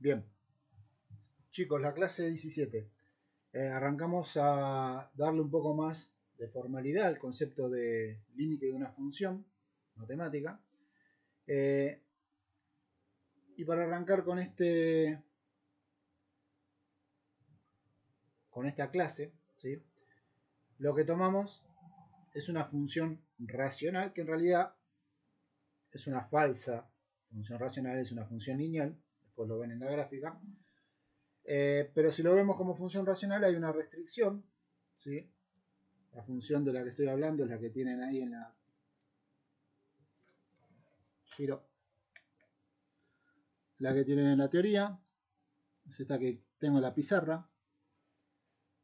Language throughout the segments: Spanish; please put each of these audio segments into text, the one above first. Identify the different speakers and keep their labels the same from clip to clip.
Speaker 1: Bien, chicos, la clase 17. Arrancamos a darle un poco más de formalidad al concepto de límite de una función matemática. Y para arrancar con esta clase, ¿sí? Lo que tomamos es una función racional, que en realidad es una falsa función racional, es una función lineal, después lo ven en la gráfica. Pero si lo vemos como función racional hay una restricción, ¿sí? La función de la que estoy hablando es la que tienen ahí en la giro, la que tienen en la teoría, es esta que tengo en la pizarra.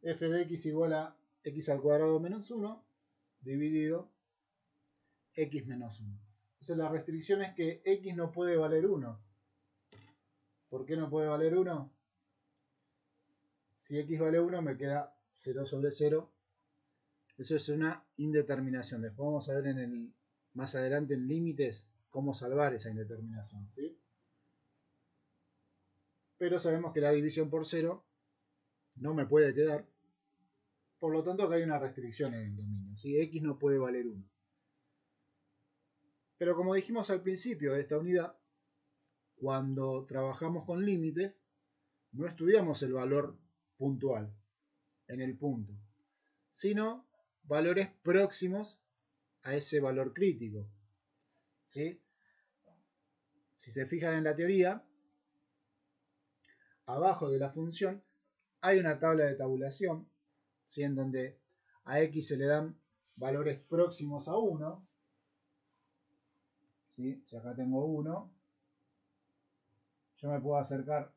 Speaker 1: F de x igual a x al cuadrado menos 1 dividido x menos 1. Entonces la restricción es que x no puede valer 1. ¿Por qué no puede valer 1? Si x vale 1 me queda 0 sobre 0. Eso es una indeterminación. Después vamos a ver más adelante en límites cómo salvar esa indeterminación, ¿sí? Pero sabemos que la división por 0 no me puede quedar. Por lo tanto, acá hay una restricción en el dominio, ¿sí? X no puede valer 1. Pero como dijimos al principio de esta unidad, cuando trabajamos con límites, no estudiamos el valor puntual en el punto, sino valores próximos a ese valor crítico, ¿sí? Si se fijan en la teoría, abajo de la función hay una tabla de tabulación, ¿sí? En donde a x se le dan valores próximos a 1, ¿sí? Si acá tengo 1, yo me puedo acercar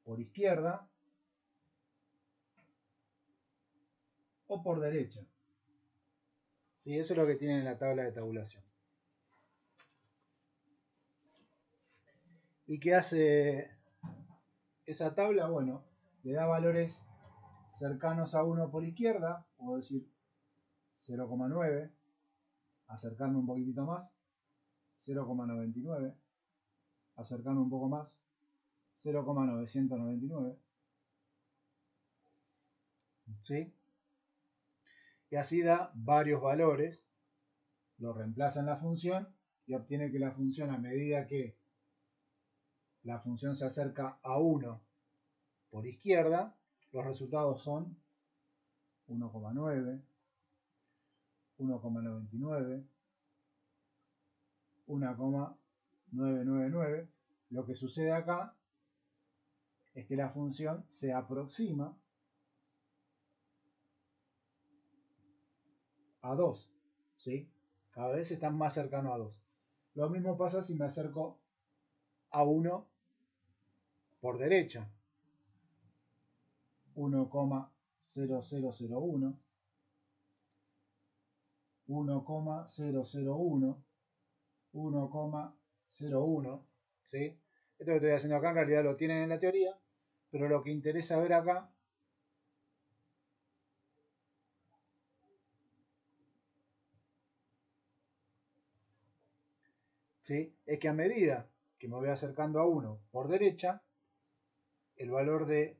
Speaker 1: por izquierda o por derecha, ¿sí? Eso es lo que tiene en la tabla de tabulación. ¿Y qué hace esa tabla? Bueno, le da valores cercanos a 1 por izquierda, puedo decir 0,9, acercarme un poquitito más, 0,99, acercarme un poco más, 0,999, ¿sí? Y así da varios valores, lo reemplaza en la función y obtiene que la función, a medida que la función se acerca a 1 por izquierda, los resultados son 1,9, 1,99, 1,999. Lo que sucede acá es que la función se aproxima a 2, ¿sí? Cada vez están más cercano a 2. Lo mismo pasa si me acerco a 1 por derecha. 1,0001, 1,001, 1,01, ¿sí? Esto que estoy haciendo acá en realidad lo tienen en la teoría, pero lo que interesa ver acá ¿sí? Es que a medida que me voy acercando a 1 por derecha, el valor de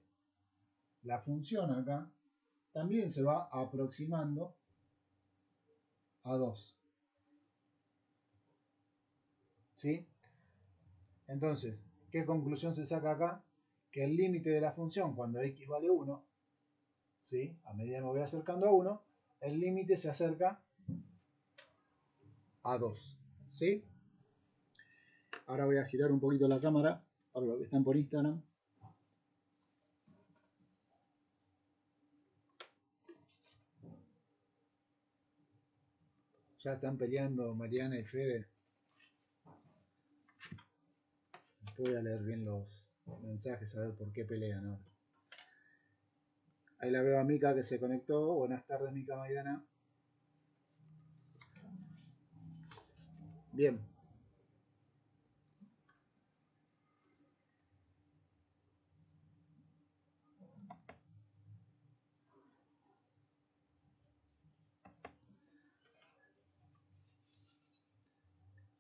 Speaker 1: la función acá también se va aproximando a 2, ¿sí? Entonces, ¿qué conclusión se saca acá? Que el límite de la función cuando x vale 1, ¿sí? A medida que me voy acercando a 1, el límite se acerca a 2, ¿sí? Ahora voy a girar un poquito la cámara para los que están por Instagram. Ya están peleando Mariana y Fede. Voy a leer bien los mensajes a ver por qué pelean ahora. Ahí la veo a Mica que se conectó. Buenas tardes, Mica Maidana. Bien.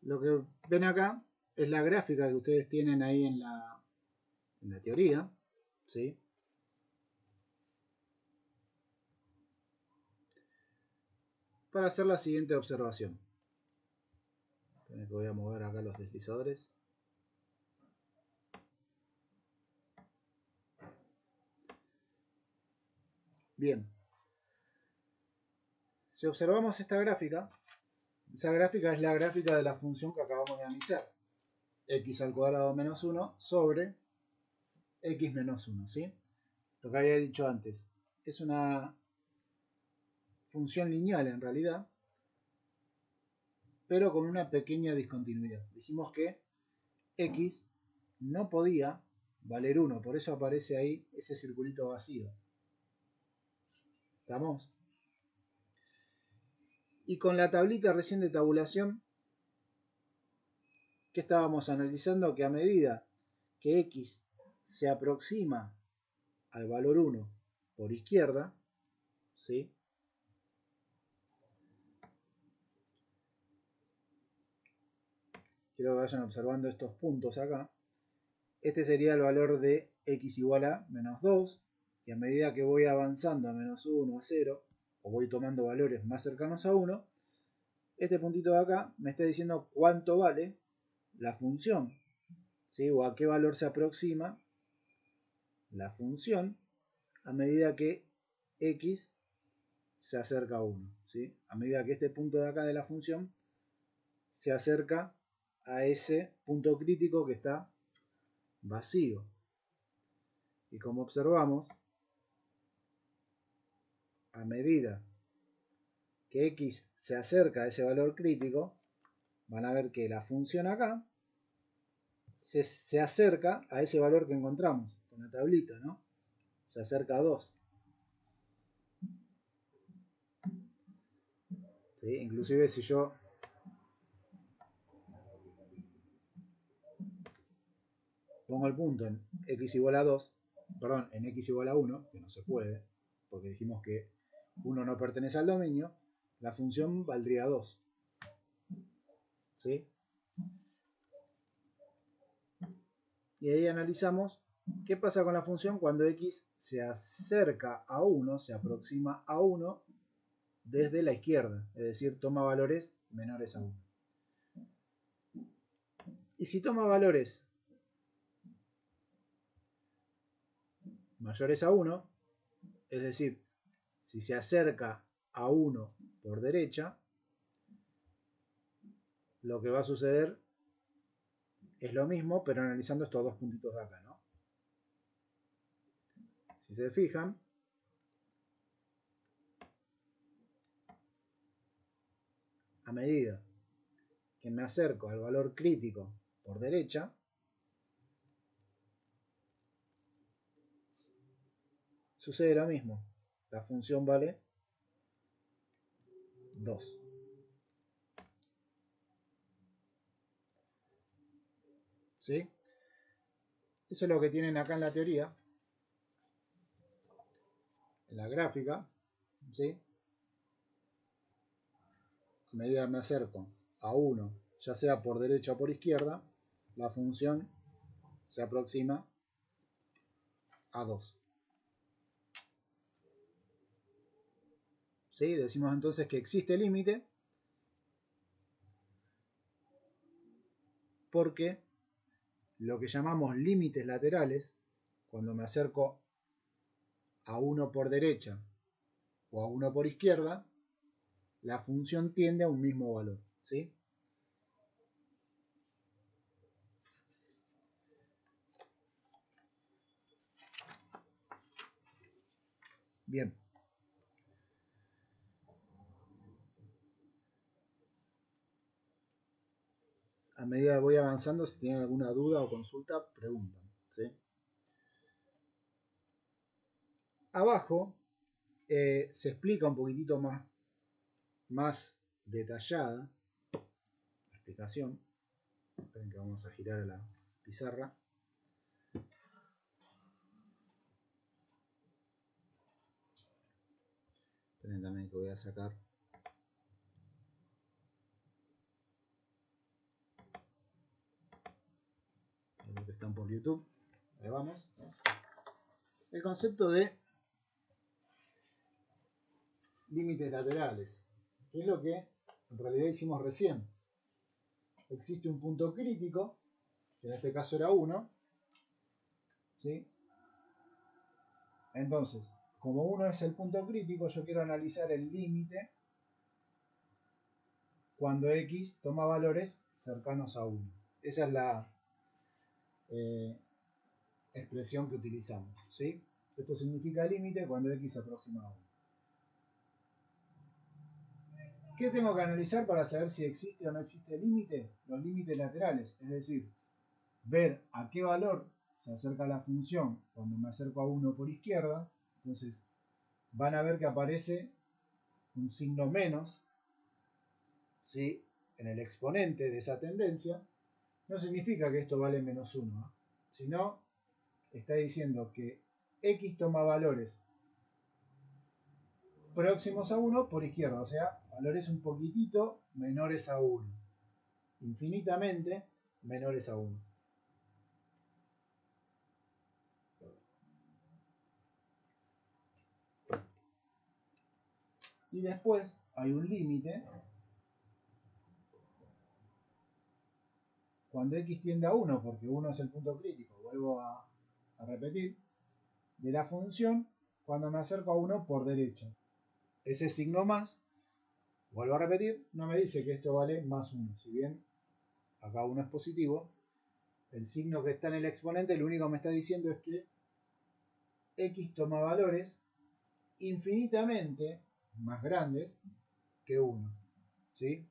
Speaker 1: Lo que ven acá es la gráfica que ustedes tienen ahí en la teoría, ¿sí? Para hacer la siguiente observación. Voy a mover acá los deslizadores. Bien. Si observamos esta gráfica, esa gráfica es la gráfica de la función que acabamos de analizar. X al cuadrado menos 1 sobre X menos 1, ¿sí? Lo que había dicho antes. Es una función lineal en realidad, pero con una pequeña discontinuidad. Dijimos que X no podía valer 1, por eso aparece ahí ese circulito vacío. ¿Estamos? Y con la tablita recién de tabulación, ¿qué estábamos analizando? Que a medida que X se aproxima al valor 1 por izquierda, ¿sí? Quiero que vayan observando estos puntos acá. Este sería el valor de X igual a menos 2, y a medida que voy avanzando a menos 1, a 0, o voy tomando valores más cercanos a 1, este puntito de acá me está diciendo cuánto vale la función, ¿sí? O a qué valor se aproxima la función a medida que X se acerca a 1, ¿sí? A medida que este punto de acá de la función se acerca a ese punto crítico que está vacío. Y como observamos, a medida que X se acerca a ese valor crítico, van a ver que la función acá se acerca a ese valor que encontramos con la tablita, ¿no? Se acerca a 2. ¿Sí? Inclusive si yo pongo el punto en X igual a 2, perdón, en X igual a 1, que no se puede, porque dijimos que 1 no pertenece al dominio, la función valdría 2. ¿Sí? Y ahí analizamos qué pasa con la función cuando X se acerca a 1, se aproxima a 1 desde la izquierda, es decir, toma valores menores a 1. Y si toma valores mayores a 1, es decir, si se acerca a 1 por derecha, lo que va a suceder es lo mismo, pero analizando estos dos puntitos de acá, ¿no? Si se fijan, a medida que me acerco al valor crítico por derecha, sucede lo mismo. La función vale 2. ¿Sí? Eso es lo que tienen acá en la teoría, en la gráfica, ¿sí? A medida que me acerco a 1, ya sea por derecha o por izquierda, la función se aproxima a 2. ¿Sí? Decimos entonces que existe límite porque lo que llamamos límites laterales, cuando me acerco a 1 por derecha o a 1 por izquierda, la función tiende a un mismo valor. ¿Sí? Bien. A medida que voy avanzando, si tienen alguna duda o consulta, preguntan. ¿Sí? Abajo se explica un poquitito más detallada la explicación. Esperen que vamos a girar a la pizarra. Esperen también que voy a sacar. YouTube. Ahí vamos. El concepto de límites laterales, que es lo que en realidad hicimos recién. Existe un punto crítico, que en este caso era 1, ¿sí? Entonces, como 1 es el punto crítico, yo quiero analizar el límite cuando x toma valores cercanos a 1. Esa es la expresión que utilizamos, ¿sí? Esto significa límite cuando x se aproxima a 1. ¿Qué tengo que analizar para saber si existe o no existe límite? Los límites laterales, es decir, ver a qué valor se acerca la función cuando me acerco a 1 por izquierda. Entonces van a ver que aparece un signo menos, ¿sí?, en el exponente de esa tendencia. No significa que esto vale menos 1, ¿eh? Sino está diciendo que x toma valores próximos a 1 por izquierda, o sea, valores un poquitito menores a 1, infinitamente menores a 1. Y después hay un límite cuando x tiende a 1, porque 1 es el punto crítico, vuelvo a repetir, de la función cuando me acerco a 1 por derecha. Ese signo más, vuelvo a repetir, no me dice que esto vale más 1. Si bien acá 1 es positivo, el signo que está en el exponente lo único que me está diciendo es que x toma valores infinitamente más grandes que 1, ¿sí?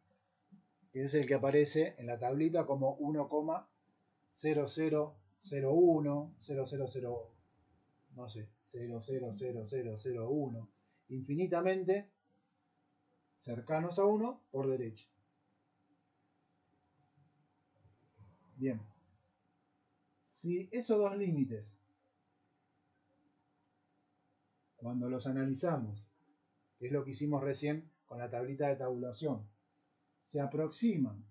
Speaker 1: Que es el que aparece en la tablita como 1,0001, 0000, no sé, 0,00001, infinitamente cercanos a 1 por derecha. Bien, si esos dos límites, cuando los analizamos, que es lo que hicimos recién con la tablita de tabulación, se aproximan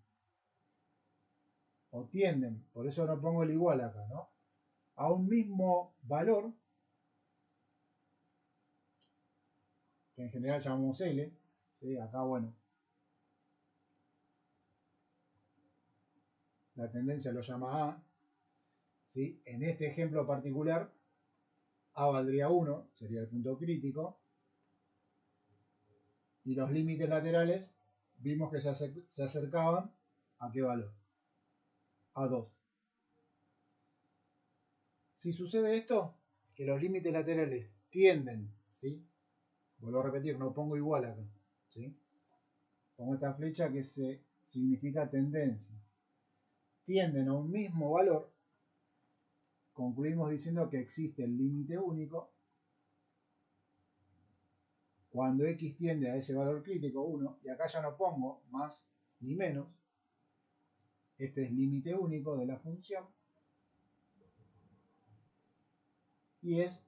Speaker 1: o tienden, por eso no pongo el igual acá, ¿no?, a un mismo valor, que en general llamamos L, ¿sí? Acá, bueno, la tendencia lo llama A, ¿sí? En este ejemplo particular, A valdría 1, sería el punto crítico, y los límites laterales vimos que se acercaban ¿a qué valor? A 2. Si sucede esto, que los límites laterales tienden, ¿sí?, vuelvo a repetir, no pongo igual acá, ¿sí?, pongo esta flecha que significa tendencia, tienden a un mismo valor, concluimos diciendo que existe el límite único cuando x tiende a ese valor crítico 1, y acá ya no pongo más ni menos, este es límite único de la función, y es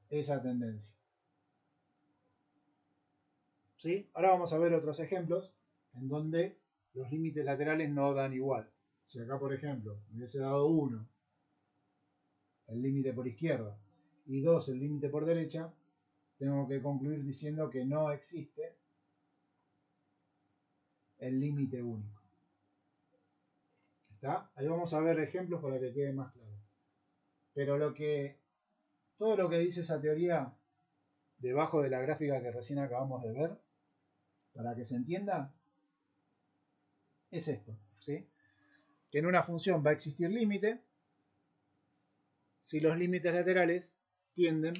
Speaker 1: esa tendencia. ¿Sí? Ahora vamos a ver otros ejemplos en donde los límites laterales no dan igual. Si acá, por ejemplo, me hubiese dado 1, el límite por izquierda, y 2, el límite por derecha, tengo que concluir diciendo que no existe el límite único. ¿Está? Ahí vamos a ver ejemplos para que quede más claro. Pero todo lo que dice esa teoría debajo de la gráfica que recién acabamos de ver, para que se entienda, es esto, ¿sí? Que en una función va a existir límite si los límites laterales tienden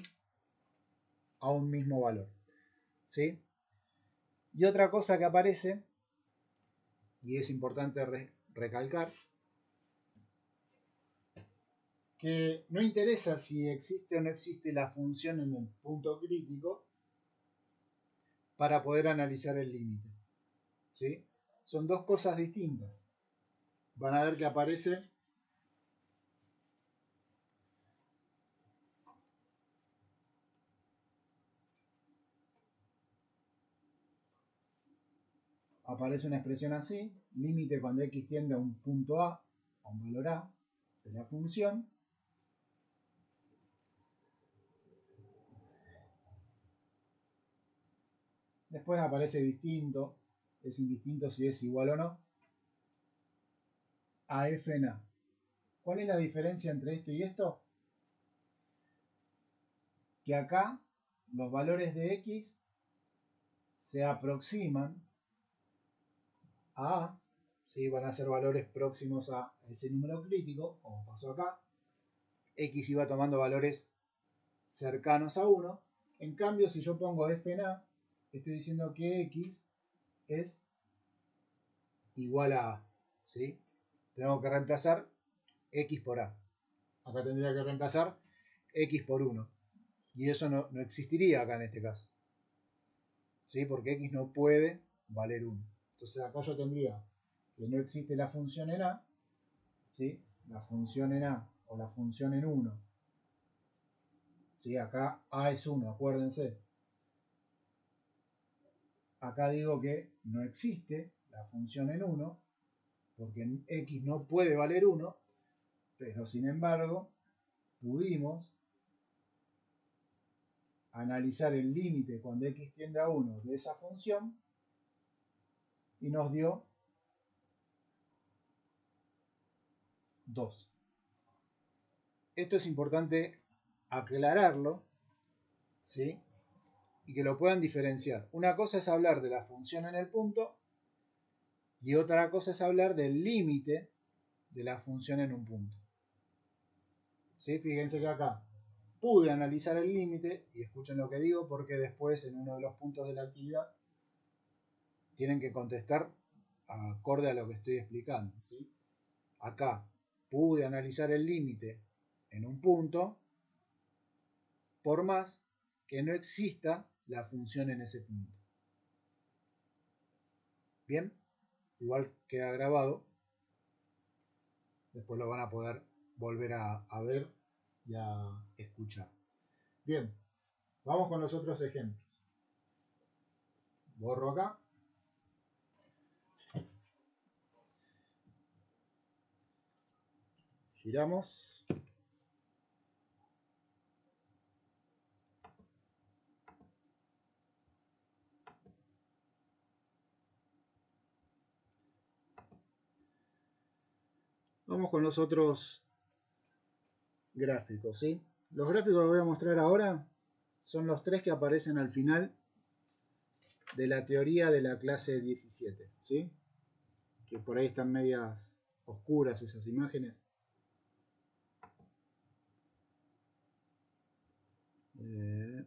Speaker 1: a un mismo valor, ¿sí? Y otra cosa que aparece, y es importante recalcar, que no interesa si existe o no existe la función en el punto crítico para poder analizar el límite, ¿sí? Son dos cosas distintas. Van a ver que aparece una expresión así, límite cuando x tiende a un punto A, a un valor A de la función, Después aparece distinto, es indistinto si es igual o no, a f en a. ¿Cuál es la diferencia entre esto y esto? Que acá los valores de x se aproximan a A, ¿sí? Van a ser valores próximos a ese número crítico, como pasó acá. X iba tomando valores cercanos a 1. En cambio, si yo pongo f en a, estoy diciendo que x es igual a a, ¿sí? Tengo que reemplazar x por a. Acá tendría que reemplazar x por 1. Y eso no existiría acá en este caso, ¿sí? Porque x no puede valer 1. Entonces acá yo tendría que no existe la función en a, ¿sí? La función en a o la función en 1. ¿Sí? Acá a es 1, acuérdense. Acá digo que no existe la función en 1, porque x no puede valer 1, pero sin embargo pudimos analizar el límite cuando x tiende a 1 de esa función y nos dio 2. Esto es importante aclararlo, ¿sí? Y que lo puedan diferenciar. Una cosa es hablar de la función en el punto y otra cosa es hablar del límite de la función en un punto. ¿Sí? Fíjense que acá pude analizar el límite, y escuchen lo que digo porque después en uno de los puntos de la actividad tienen que contestar acorde a lo que estoy explicando, ¿sí? Acá pude analizar el límite en un punto por más que no exista la función en ese punto. Bien, igual queda grabado, después lo van a poder volver a ver y a escuchar. Bien, vamos con los otros ejemplos. Borro acá. Giramos. Vamos con los otros gráficos, ¿sí? Los gráficos que voy a mostrar ahora son los tres que aparecen al final de la teoría de la clase 17, ¿sí? Que por ahí están medias oscuras esas imágenes. Creo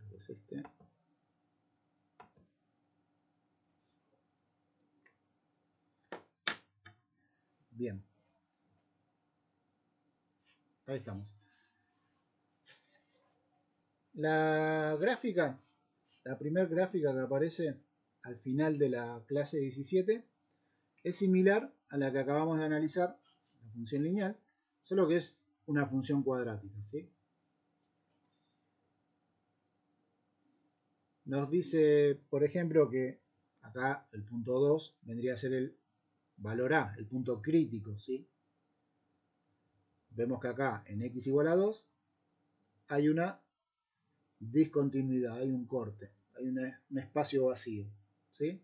Speaker 1: que es este. Bien. Ahí estamos. La gráfica, la primera gráfica que aparece al final de la clase 17 es similar a la que acabamos de analizar, la función lineal, solo que es una función cuadrática, ¿sí? Nos dice, por ejemplo, que acá el punto 2 vendría a ser el valor A, el punto crítico, ¿sí? Vemos que acá en x igual a 2 hay una discontinuidad, hay un corte, hay un espacio vacío, ¿sí?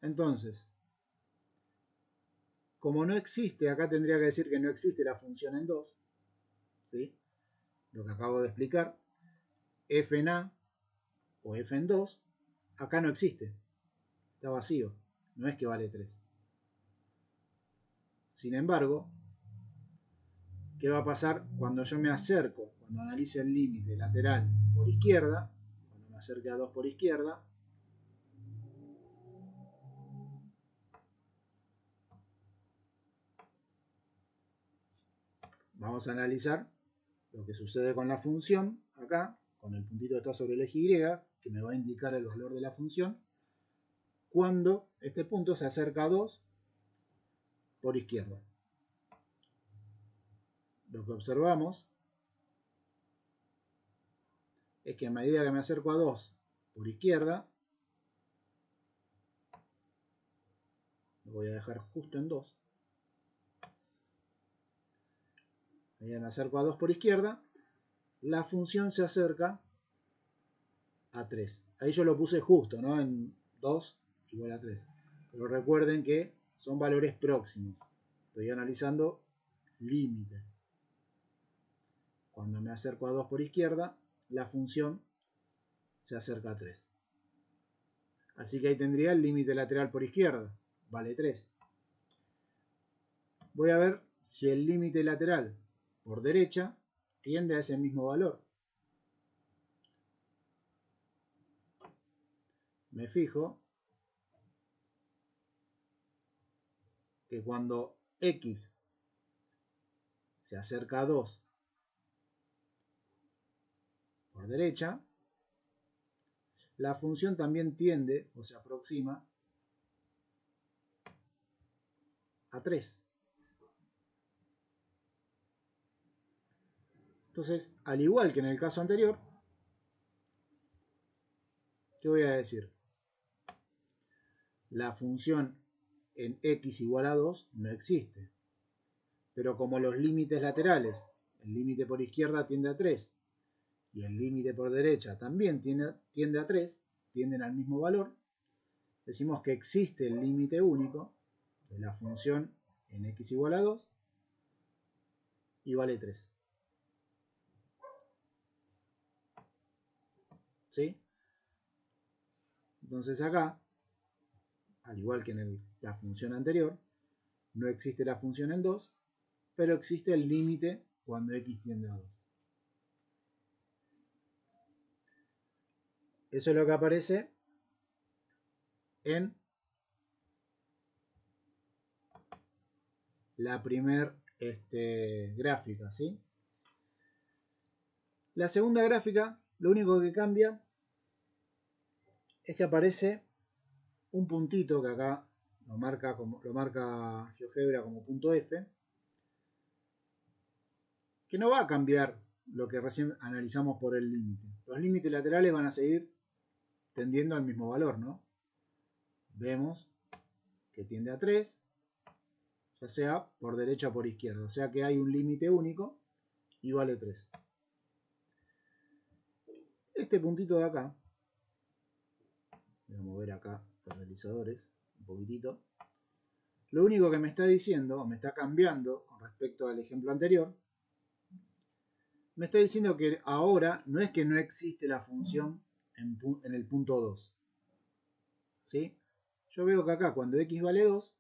Speaker 1: Entonces, como no existe, acá tendría que decir que no existe la función en 2, ¿sí? Lo que acabo de explicar, f en a o f en 2, acá no existe, está vacío, no es que vale 3. Sin embargo, ¿qué va a pasar cuando yo me acerco, cuando analice el límite lateral por izquierda, cuando me acerque a 2 por izquierda? Vamos a analizar lo que sucede con la función, acá, con el puntito que está sobre el eje Y, que me va a indicar el valor de la función, cuando este punto se acerca a 2 por izquierda. Lo que observamos es que a medida que me acerco a 2 por izquierda, lo voy a dejar justo en 2, a medida que me acerco a 2 por izquierda, la función se acerca a 3. Ahí yo lo puse justo, ¿no? En 2 igual a 3. Pero recuerden que son valores próximos. Estoy analizando límite. Cuando me acerco a 2 por izquierda, la función se acerca a 3. Así que ahí tendría el límite lateral por izquierda. Vale 3. Voy a ver si el límite lateral por derecha tiende a ese mismo valor. Me fijo que cuando x se acerca a 2 por derecha, la función también tiende o se aproxima a 3. Entonces, al igual que en el caso anterior, ¿qué voy a decir? La función en x igual a 2 no existe. Pero como los límites laterales, el límite por izquierda tiende a 3 y el límite por derecha también tiende a 3, tienden al mismo valor, decimos que existe el límite único de la función en x igual a 2 y vale 3. ¿Sí? Entonces acá, al igual que en la función anterior, no existe la función en 2, pero existe el límite cuando x tiende a 2. Eso es lo que aparece en la primer gráfica, ¿sí? La segunda gráfica, lo único que cambia es que aparece un puntito que acá lo marca GeoGebra como punto F, que no va a cambiar lo que recién analizamos por el límite. Los límites laterales van a seguir tendiendo al mismo valor, ¿no? Vemos que tiende a 3, ya sea por derecha o por izquierda. O sea que hay un límite único y vale 3. Este puntito de acá, voy a mover acá los deslizadores un poquitito. Lo único que me está diciendo, o me está cambiando con respecto al ejemplo anterior, me está diciendo que ahora no es que no existe la función en el punto 2. ¿Sí? Yo veo que acá cuando x vale 2,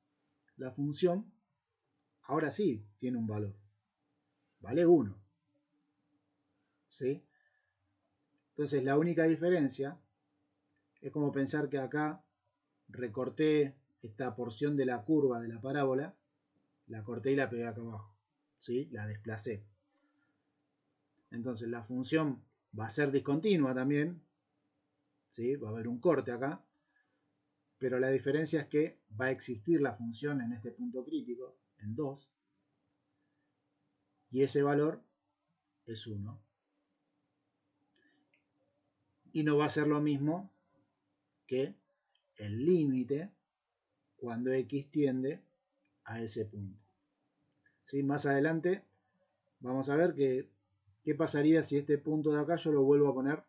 Speaker 1: la función ahora sí tiene un valor. Vale 1. ¿Sí? Entonces la única diferencia es como pensar que acá recorté esta porción de la curva de la parábola, la corté y la pegué acá abajo. ¿Sí? La desplacé. Entonces la función va a ser discontinua también. ¿Sí? Va a haber un corte acá. Pero la diferencia es que va a existir la función en este punto crítico, en 2. Y ese valor es 1. Y no va a ser lo mismo que el límite cuando x tiende a ese punto. ¿Sí? Más adelante vamos a ver qué pasaría si este punto de acá yo lo vuelvo a poner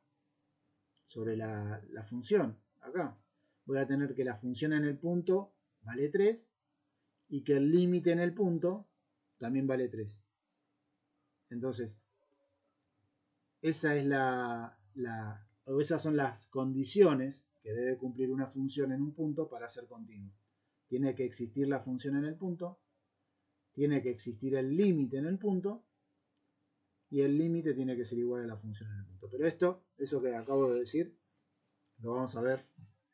Speaker 1: sobre la función. Acá voy a tener que la función en el punto vale 3 y que el límite en el punto también vale 3. Entonces, esa es esas son las condiciones que debe cumplir una función en un punto para ser continua. Tiene que existir la función en el punto, tiene que existir el límite en el punto, y el límite tiene que ser igual a la función en el punto. Pero eso que acabo de decir, lo vamos a ver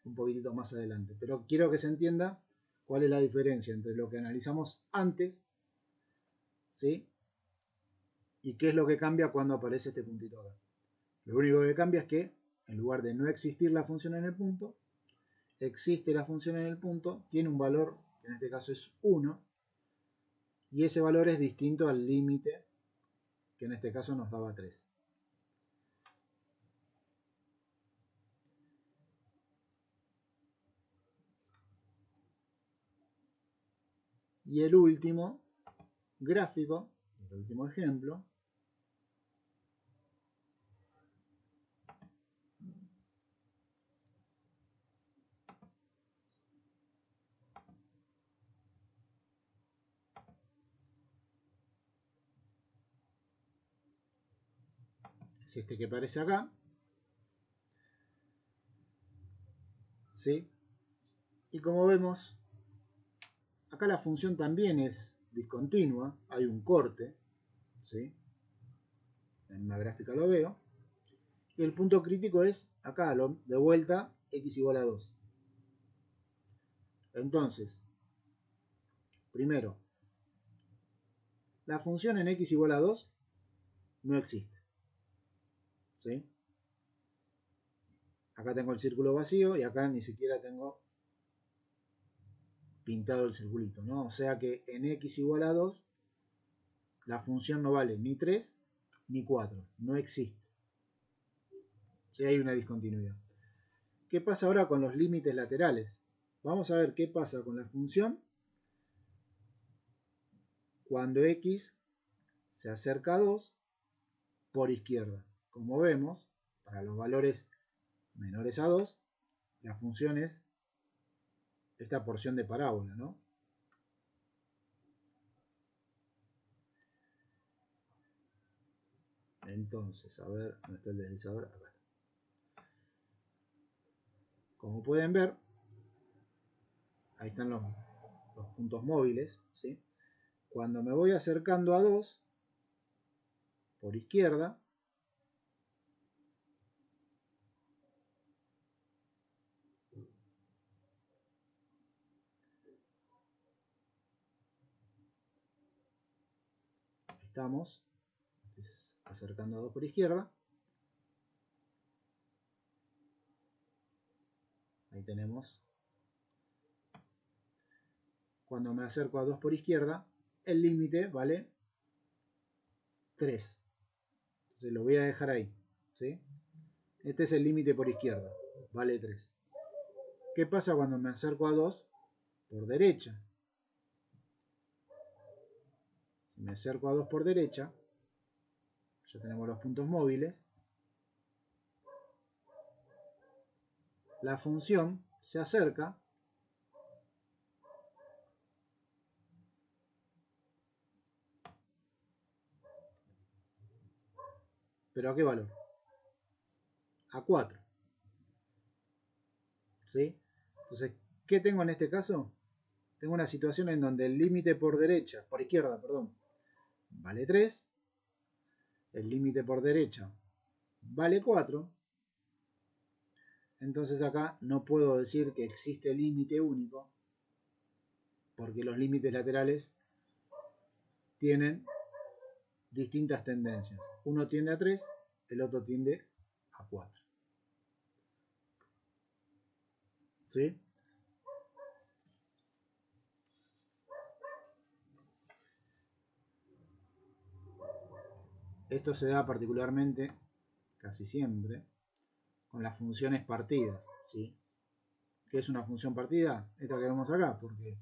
Speaker 1: un poquitito más adelante. Pero quiero que se entienda cuál es la diferencia entre lo que analizamos antes, ¿sí? Y qué es lo que cambia cuando aparece este puntito acá. Lo único que cambia es que en lugar de no existir la función en el punto, existe la función en el punto, tiene un valor, que en este caso es 1, y ese valor es distinto al límite, que en este caso nos daba 3. Y el último gráfico, el último ejemplo, es este que aparece acá, ¿sí? Y como vemos, acá la función también es discontinua, hay un corte, ¿sí? En la gráfica lo veo. Y el punto crítico es acá, de vuelta, x igual a 2. Entonces, primero, la función en x igual a 2 no existe, ¿sí? Acá tengo el círculo vacío y acá ni siquiera tengo pintado el circulito, ¿no? O sea que en x igual a 2 la función no vale ni 3 ni 4, no existe. Sí, hay una discontinuidad. ¿Qué pasa ahora con los límites laterales? Vamos a ver qué pasa con la función cuando x se acerca a 2 por izquierda. Como vemos, para los valores menores a 2, la función es esta porción de parábola, ¿no? Entonces, a ver, ¿dónde está el deslizador? Acá. Como pueden ver, ahí están los puntos móviles, ¿sí? Cuando me voy acercando a 2 por izquierda, estamos acercando a 2 por izquierda, ahí tenemos, cuando me acerco a 2 por izquierda, el límite vale 3. Entonces lo voy a dejar ahí, ¿sí? Este es el límite por izquierda, vale 3. ¿Qué pasa cuando me acerco a 2 por derecha? Si me acerco a 2 por derecha, ya tenemos los puntos móviles, la función se acerca ¿pero a qué valor? A 4. ¿Sí? Entonces, ¿qué tengo en este caso? Tengo una situación en donde el límite por izquierda, vale 3, el límite por derecha vale 4, entonces acá no puedo decir que existe límite único, porque los límites laterales tienen distintas tendencias. Uno tiende a 3, el otro tiende a 4. ¿Sí? Esto se da particularmente, casi siempre, con las funciones partidas, ¿sí? ¿Qué es una función partida? Esta que vemos acá, porque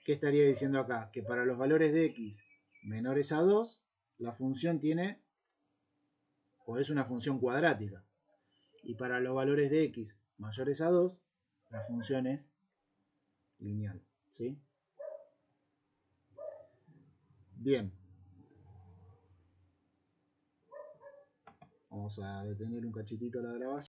Speaker 1: ¿qué estaría diciendo acá? Que para los valores de x menores a 2, la función tiene, o es una función cuadrática. Y para los valores de x mayores a 2, la función es lineal, ¿sí? Bien. Vamos a detener un cachitito la grabación.